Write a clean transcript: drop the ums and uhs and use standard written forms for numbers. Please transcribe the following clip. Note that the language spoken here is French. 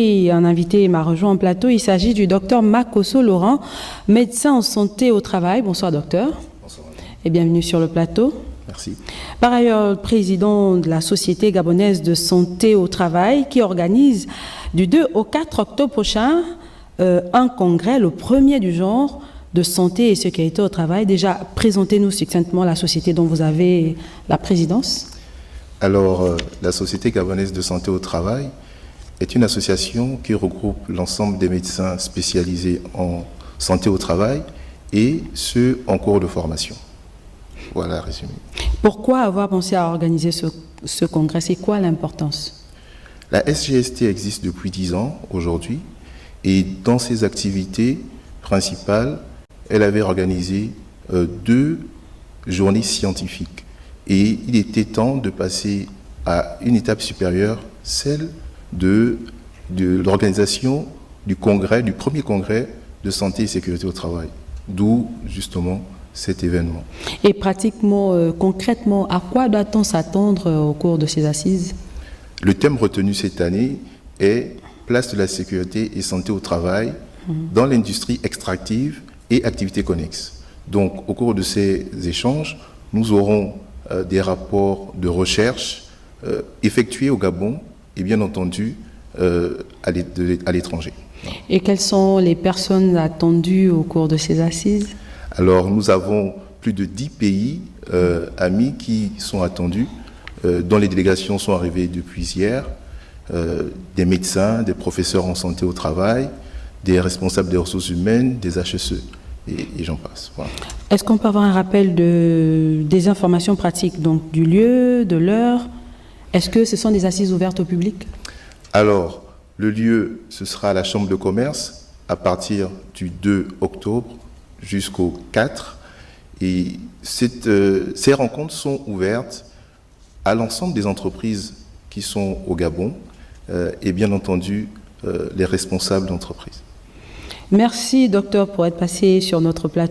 Et un invité m'a rejoint en plateau. Il s'agit du docteur Makosso Laurent, médecin en santé au travail. Bonsoir docteur. Bonsoir. Et bienvenue sur le plateau. Merci. Par ailleurs, président de la Société gabonaise de santé au travail qui organise du 2 au 4 octobre prochain un congrès, le premier du genre, de santé et sécurité au travail. Déjà, présentez-nous succinctement la société dont vous avez la présidence. Alors, la Société gabonaise de santé au travail est une association qui regroupe l'ensemble des médecins spécialisés en santé au travail et ceux en cours de formation. Voilà, résumé. Pourquoi avoir pensé à organiser ce congrès? C'est quoi l'importance? La SGST existe depuis 10 ans aujourd'hui et dans ses activités principales, elle avait organisé 2 journées scientifiques. Et il était temps de passer à une étape supérieure, celle de l'organisation du congrès, du premier congrès de santé et sécurité au travail. D'où justement cet événement. Et pratiquement, concrètement, à quoi doit-on s'attendre au cours de ces assises? Le thème retenu cette année est « Place de la sécurité et santé au travail dans l'industrie extractive et activités connexes ». Donc, au cours de ces échanges, nous aurons des rapports de recherche effectués au Gabon et bien entendu à l'étranger. Et quelles sont les personnes attendues au cours de ces assises? Alors, nous avons plus de 10 pays amis qui sont attendus, dont les délégations sont arrivées depuis hier, des médecins, des professeurs en santé au travail, des responsables des ressources humaines, des HSE, et j'en passe. Voilà. Est-ce qu'on peut avoir un rappel des informations pratiques, donc du lieu, de l'heure? Est-ce que ce sont des assises ouvertes au public? Alors, le lieu, ce sera à la Chambre de commerce à partir du 2 octobre jusqu'au 4. Et ces rencontres sont ouvertes à l'ensemble des entreprises qui sont au Gabon et bien entendu les responsables d'entreprise. Merci docteur pour être passé sur notre plateau.